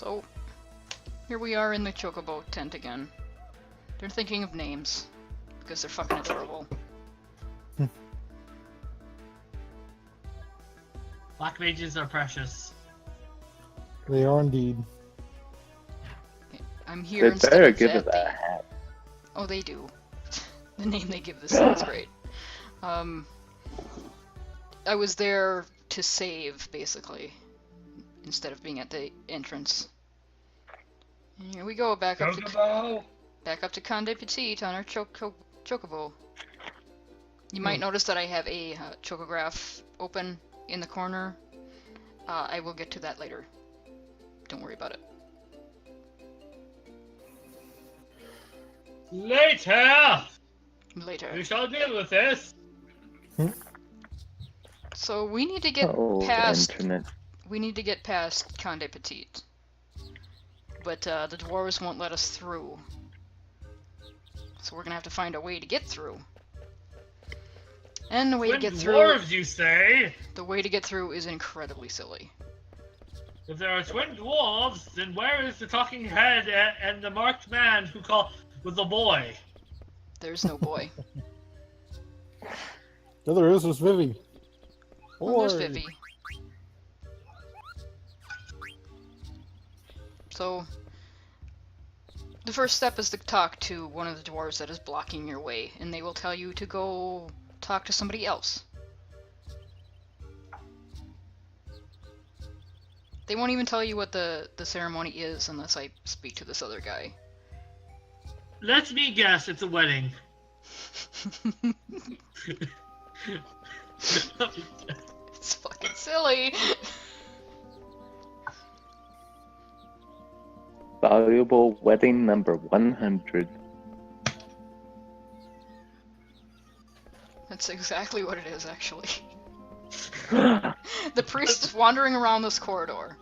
So, here we are in the Chocobo tent again. They're thinking of names, because they're fucking adorable. Black mages are precious. They are indeed. I'm here They instead better of give at it the... a hat. Oh, they do. The name they give this sounds great. I was there to save, basically, instead of being at the entrance. And here we go, back up to Conde Petit on our Chocobo. You might notice that I have a chocograph open in the corner. I will get to that later. Don't worry about it. Later! Later. We shall deal with this. So we need to get past. Internet. We need to get past Conde Petit, but the dwarves won't let us through. So we're gonna have to find a way to get through. And the way to get through. Dwarves, you say? The way to get through is incredibly silly. If there are twin dwarves, then where is the talking head and the marked man who was the boy? There's no boy. Yeah, there is. There's Vivi. Well, there's Vivi. So, the first step is to talk to one of the dwarves that is blocking your way, and they will tell you to go talk to somebody else. They won't even tell you what the ceremony is unless I speak to this other guy. Let me guess, it's a wedding. It's fucking silly. Valuable wedding number 100. That's exactly what it is, actually. The priest is wandering around this corridor.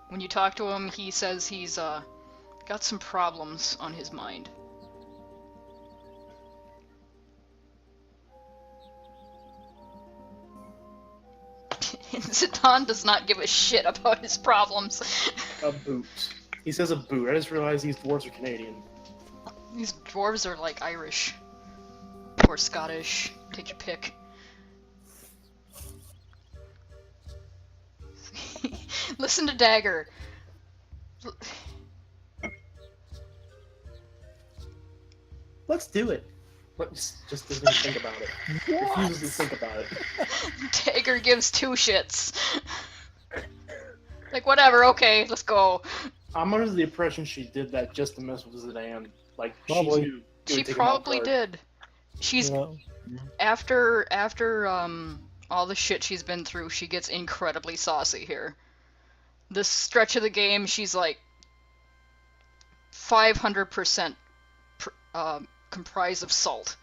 When you talk to him, he says he's got some problems on his mind. Zidane does not give a shit about his problems. A boot. He says a boot. I just realized these dwarves are Canadian. These dwarves are like Irish. Or Scottish. Take your pick. Listen to Dagger. Let's do it. Just doesn't even think about it. Refuses to think about it. Dagger gives two shits. Like, whatever, okay, let's go. I'm under the impression she did that just to mess with Zidane. Like, Probably. she knew. She probably did. She's after all the shit she's been through, she gets incredibly saucy here. This stretch of the game, she's like 500% comprised of salt.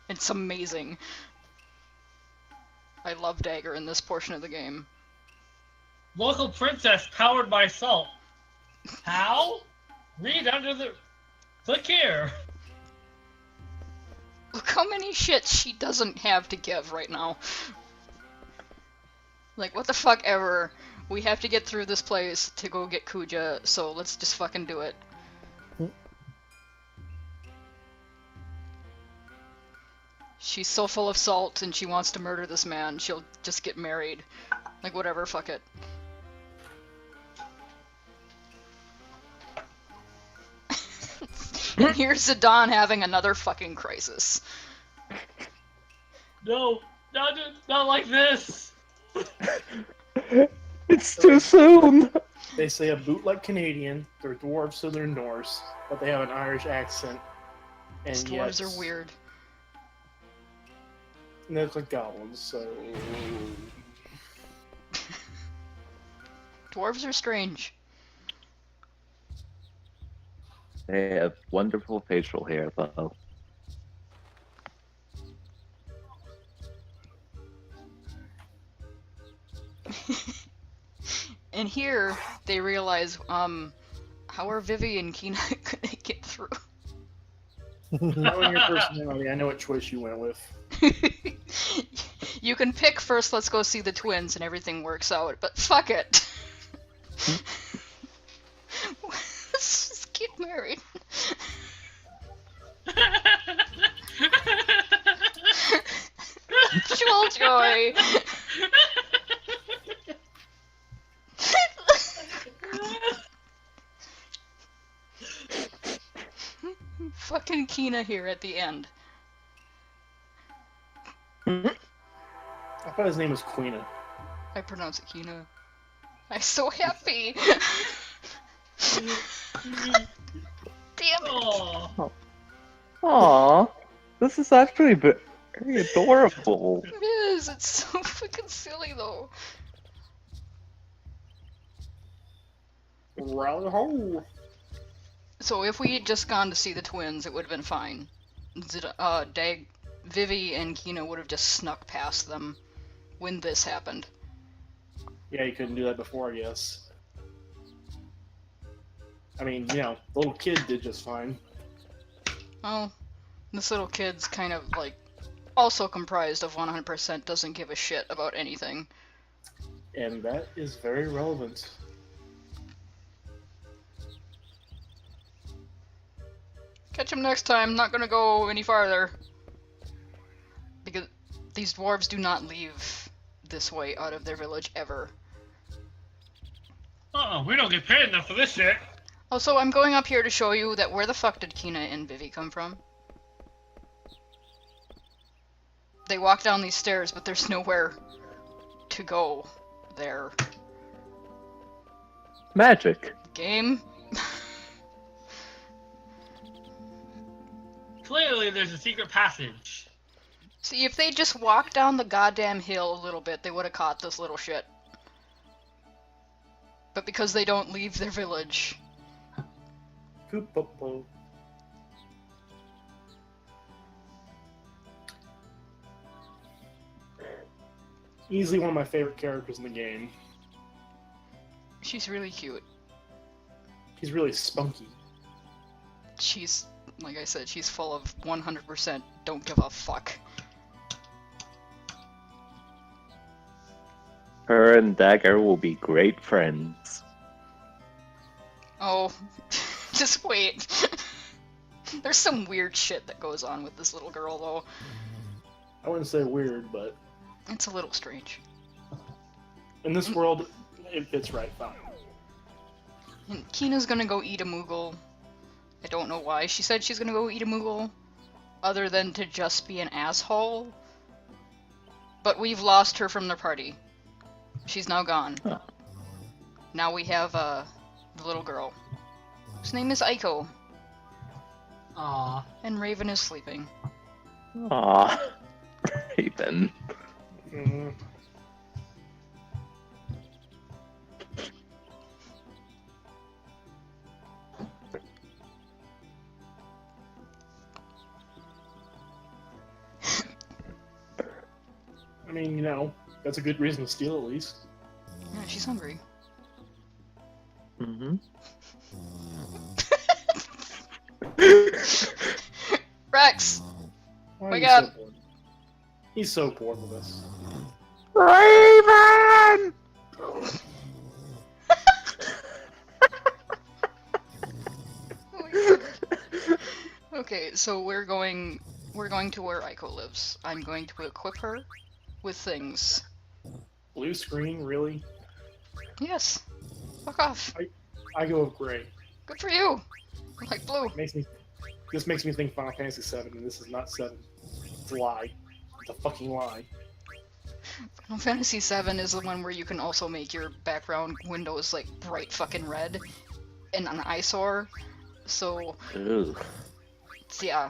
It's amazing. I love Dagger in this portion of the game. Local princess powered by salt. How? Read under the... Click here. Look how many shits she doesn't have to give right now. Like, what the fuck ever. We have to get through this place to go get Kuja, so let's just fucking do it. She's so full of salt and she wants to murder this man, she'll just get married. Like, whatever, fuck it. And here's Zidane having another fucking crisis. No, not like this. It's too soon! They say a boot like Canadian. They're dwarves, so they're Norse, but they have an Irish accent. And These dwarves are weird. And they look like goblins, so... Dwarves are strange. They have wonderful facial hair, though. And here, they realize, how are Vivi and Kina gonna get through? Knowing your personality, I know what choice you went with. You can pick first, let's go see the twins, and everything works out, but fuck it. Let's just get married. Jewel joy. Fucking Kina here at the end. I thought his name was Queena. I pronounce it Kina. I'm so happy. Damn it. Oh. Aw, this is actually very adorable. It is. It's so fucking silly though. Rally ho! So if we had just gone to see the twins, it would have been fine. Vivi and Kina would have just snuck past them when this happened. Yeah, you couldn't do that before, I guess. I mean, you know, the little kid did just fine. Well, this little kid's kind of like also comprised of 100% doesn't give a shit about anything. And that is very relevant. Catch him next time, not gonna go any farther. Because these dwarves do not leave this way out of their village ever. We don't get paid enough for this shit. Also, I'm going up here to show you that where the fuck did Kina and Vivi come from? They walk down these stairs, but there's nowhere to go there. Magic. Game? Clearly, there's a secret passage. See, if they just walked down the goddamn hill a little bit, they would have caught this little shit. But because they don't leave their village. Poop-po-po. Easily one of my favorite characters in the game. She's really cute. He's really spunky. She's, like I said, she's full of 100% don't give a fuck. Her and Dagger will be great friends. Oh, just wait. There's some weird shit that goes on with this little girl, though. I wouldn't say weird, but It's a little strange. in this world, it fits right fine. And Kina's gonna go eat a Moogle. I don't know why she said she's gonna go eat a Moogle, other than to just be an asshole. But we've lost her from the party. She's now gone. Huh. Now we have, the little girl. Whose name is Aiko. Aww. And Raven is sleeping. Aw, Raven. Mm-hmm. I mean, you know, that's a good reason to steal at least. Yeah, she's hungry. Mm-hmm. Rex! Why Wake are you up. so bored? He's so bored with us. Raven! Okay, so we're going to where Aiko lives. I'm going to equip her with things. Blue screen, really? Yes. Fuck off. I go with gray. Good for you. I like blue. This makes me think Final Fantasy 7, and this is not 7. It's a lie. It's a fucking lie. Final Fantasy VII is the one where you can also make your background windows like bright fucking red and an eyesore. So Ugh. yeah,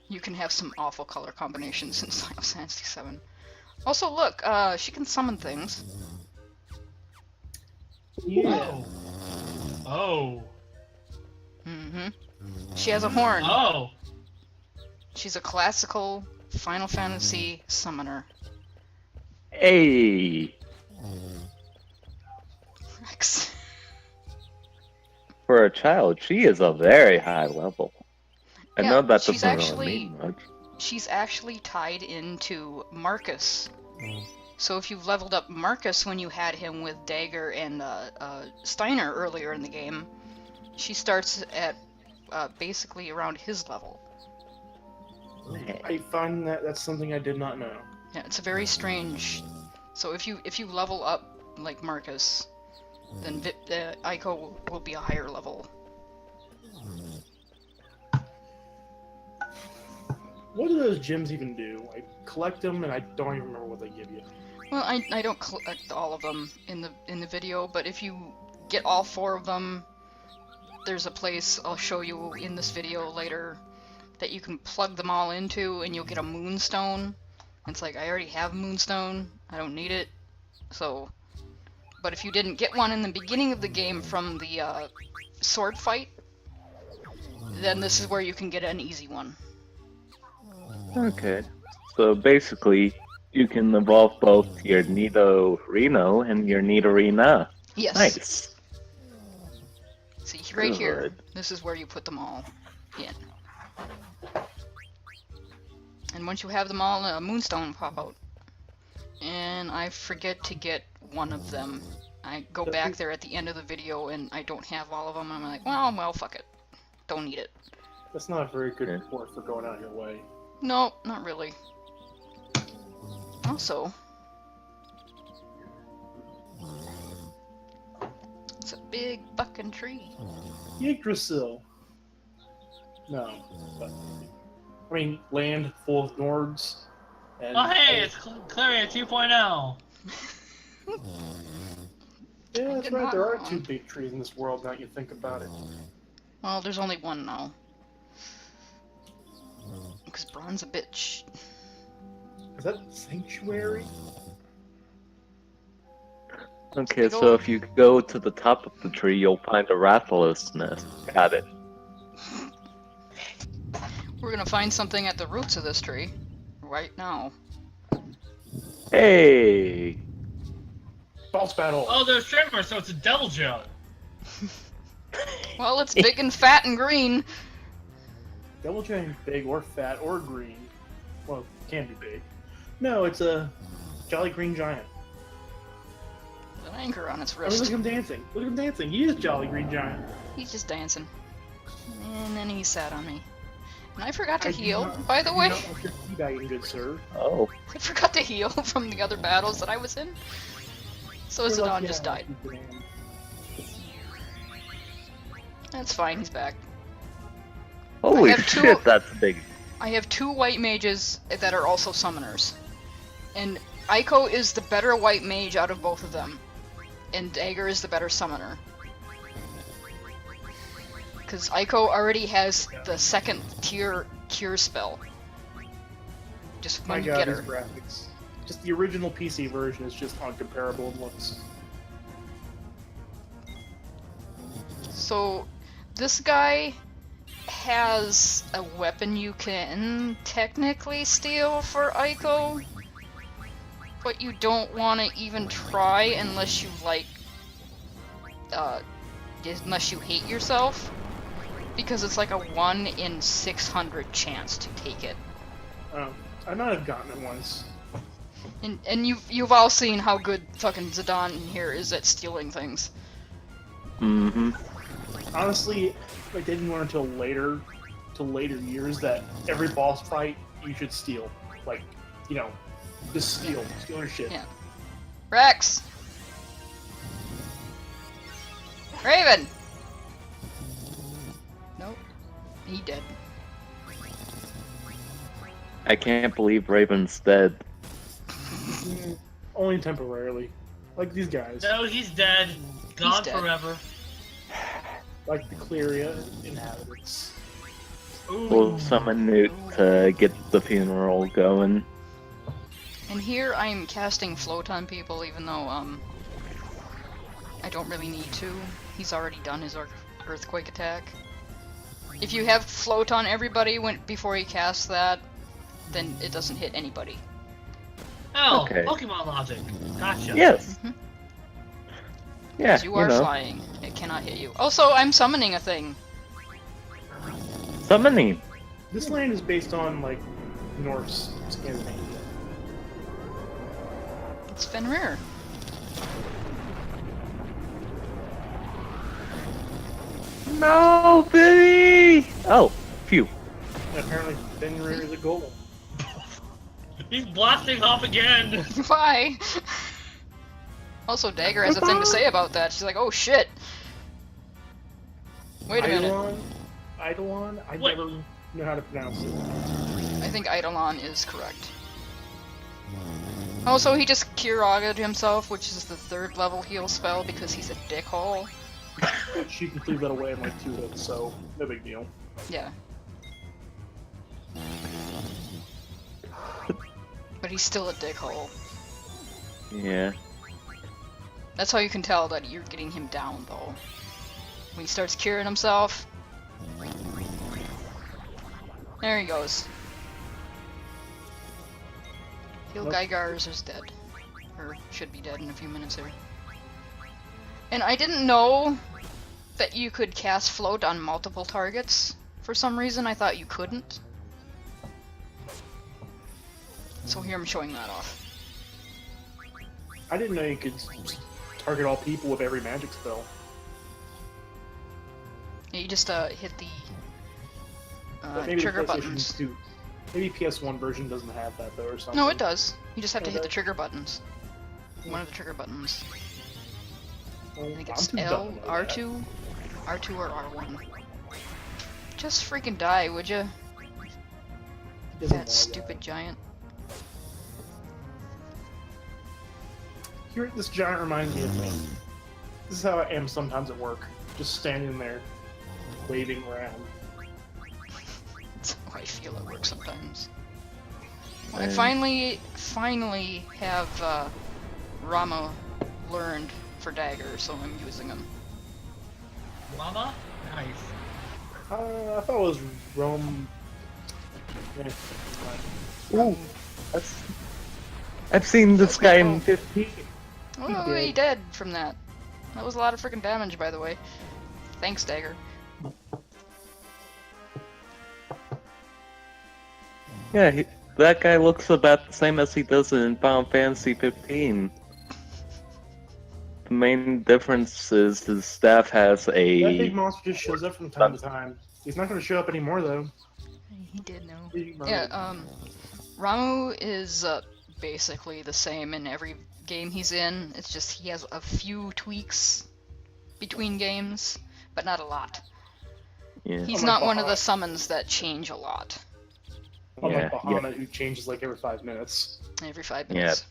you can have some awful color combinations in Final Fantasy VII. Also, look, she can summon things. Yeah. Oh. Mm-hmm. She has a horn. Oh. She's a classical Final Fantasy summoner. Hey! Rex. For a child, she is a very high level. I Yeah, know that she's doesn't really mean much. She's actually tied into Marcus. So if you leveled up Marcus when you had him with Dagger and Steiner earlier in the game, she starts at basically around his level. I find that that's something I did not know. Yeah, it's a very strange. So if you level up like Marcus, then Aiko will be a higher level. What do those gems even do? I collect them and I don't even remember what they give you. Well, I don't collect all of them in the video, but if you get all 4 of them, there's a place I'll show you in this video later that you can plug them all into, and you'll get a moonstone. It's like, I already have moonstone, I don't need it. So, but if you didn't get one in the beginning of the game from the sword fight, then this is where you can get an easy one. Okay. So basically, you can evolve both your Nidorino and your Nidorina. Yes. Nice. See, right here, Good. this is where you put them all in. And once you have them all, a moonstone will pop out. And I forget to get one of them. I go back there at the end of the video and I don't have all of them. I'm like, well, fuck it. Don't need it. That's not a very good Okay. report for going out your way. No, not really. Also, it's a big fucking tree. Yggdrasil. No. But, I mean, land full of Nords. And, Oh hey, it's Claria 2.0. yeah, that's right. There are 2 big trees in this world now you think about it. Well, there's only one now. Because Braun's a bitch. Is that Sanctuary? Okay, so if you go to the top of the tree, you'll find a Rathalos nest. Got it. We're gonna find something at the roots of this tree. Right now. Hey! Boss battle! Oh, there's Tremor, so it's a Devil Joe. Well, it's big and fat and green. Devil Giant big or fat or green. Well, it can be big. No, it's a Jolly Green Giant. With an anchor on its Oh, look wrist. at him dancing. Look at him dancing. He is Jolly Green Giant. He's just dancing. And then he sat on me. And I forgot to I do heal, not- by the I do way. not want your teabagging, good sir. Oh, I forgot to heal from the other battles that I was in. So You're Zidane lucky just I died. have you, man. That's fine, he's back. holy have 2 shit, that's big. I have 2 white mages that are also summoners. And Aiko is the better white mage out of both of them. And Dagger is the better summoner. Because Aiko already has the 2nd tier cure spell. Just My when you god, get these her. graphics. Just the original PC version is just uncomparable in looks. So, this guy has a weapon you can technically steal for Aiko, but you don't want to even try unless you unless you hate yourself, because it's like a 1 in 600 chance to take it. I might have gotten it once. And you've all seen how good fucking Zidane in here is at stealing things. Mm-hmm. Honestly, I didn't learn until later years that every boss fight you should steal. Like, you know, just steal your shit. Yeah. Rex! Raven! Nope. He dead. I can't believe Raven's dead. Only temporarily. Like these guys. No, he's dead. Gone dead. forever. Like the Cleria inhabitants. Ooh. We'll summon Newt to get the funeral going. And here I'm casting float on people, even though, I don't really need to. He's already done his earthquake attack. If you have float on everybody before you cast that, then it doesn't hit anybody. Oh, Okay. Pokemon logic. Gotcha. Yes. Mhm. Yeah, You are flying. It cannot hit you. Also, I'm summoning a thing. Summoning. This land is based on, like, Norse Scandinavia. It's Fenrir. No, Vivi! Oh, phew. Apparently, Fenrir is a golem. He's blasting off again! Why? Also, Dagger has a thing to say about that. She's like, oh shit! Wait a minute. Eidolon? I What? never know how to pronounce it. I think Eidolon is correct. Also, he just Kiraga'd himself, which is the 3rd level heal spell because he's a dickhole. Which you can clear that away in like 2 hits, so no big deal. Yeah. But he's still a dickhole. Yeah. That's how you can tell that you're getting him down, though. When he starts curing himself. There he goes. Heal Gygar's is dead. Or should be dead in a few minutes here. And I didn't know that you could cast Float on multiple targets. For some reason, I thought you couldn't. So here I'm showing that off. I didn't know you could target all people with every magic spell. Yeah, you just hit the But maybe trigger PlayStation buttons. 2 Maybe PS1 version doesn't have that though, or something. No, it does. You just have to Oh, hit the does? trigger buttons. One of the trigger buttons. Well, I think I'm it's too dumb L, to know that. R2, R2 or R1. Just freaking die, would you? Doesn't That know stupid giant. Here, this giant reminds me of me. This is how I am sometimes at work. Just standing there, waving around. That's how I feel at work sometimes. I And- finally have Rama learned for Dagger, so I'm using him. Llama? Nice. I thought it was Rome. Ooh, I've seen this guy in 15. Oh, he dead from that. That was a lot of freaking damage, by the way. Thanks, Dagger. Yeah, that guy looks about the same as he does in Final Fantasy 15. The main difference is his staff has That big a... monster just shows up from time to time. He's not going to show up anymore though. He did know. He- Yeah, Ramu is basically the same in every game he's in. It's just he has a few tweaks between games, but not a lot. Yeah. He's Oh, not like one of the Bahamut. summons that change a lot Unlike Yeah, Bahamut, who changes like every 5 minutes. every 5 Yeah. minutes.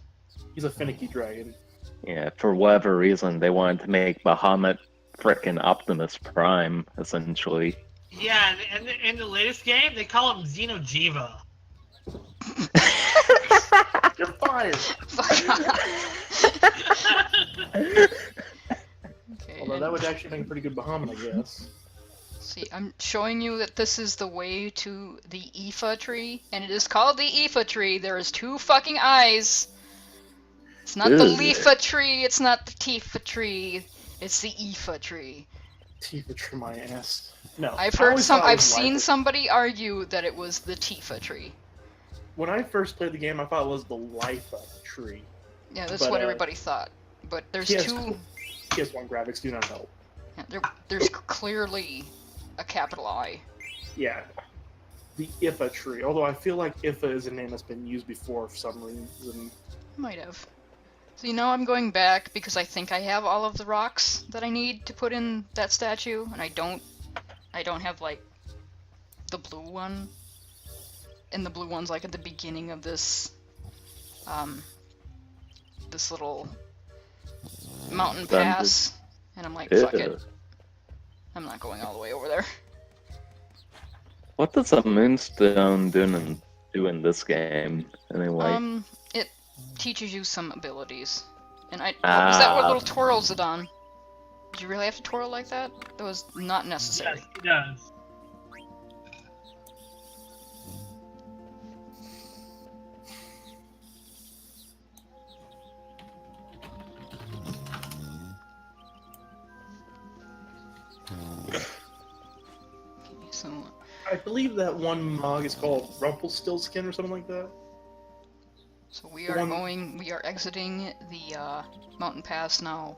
He's a finicky dragon. Yeah, for whatever reason, they wanted to make Bahamut frickin' Optimus Prime, essentially. Yeah, and in the latest game, they call him Xenojiva. You're fired! Okay, Although and that would actually make a pretty good Bahamut, I guess. see, I'm showing you that this is the way to the Aoife tree, and it is called the Aoife tree. There is 2 fucking eyes. It's not the Ugh. Leafa tree, it's not the Tifa tree, it's the Aoife tree. Tifa trim my ass. No. I've I heard always thought it I've was seen Lifer. somebody argue that it was the Tifa tree. When I first played the game, I thought it was the Lifa tree. Yeah, that's But, what everybody thought. But there's PS, 2. PS1 graphics do not help. Yeah, there's clearly a capital I. Yeah. The Ifa tree. Although I feel like Ifa is a name that's been used before for some reason. Might have. So I'm going back because I think I have all of the rocks that I need to put in that statue, and I don't have like the blue one. And the blue one's like at the beginning of this this little mountain pass, and I'm like, fuck it. Ew. I'm not going all the way over there. What does a moonstone do in this game, anyway? It teaches you some abilities. And was that what little twirls it on? Did you really have to twirl like that? That was not necessary. Yes, he does. Okay, so I believe that one mug is called Rumpelstiltskin or something like that. So we are exiting the mountain pass now.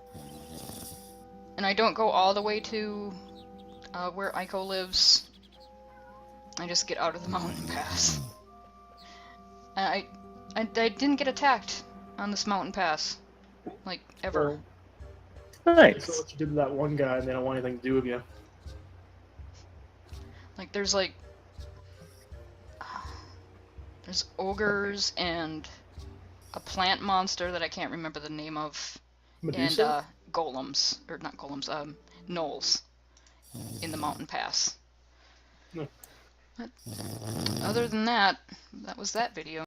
And I don't go all the way to where Aiko lives. I just get out of the mountain pass. And I didn't get attacked on this mountain pass. Like, ever. Nice. So what you did to that one guy, and they don't want anything to do with you. Like, there's ogres and a plant monster that I can't remember the name of. Medusa? And golems, or not golems, gnolls in the mountain pass. No. But other than that, that was that video.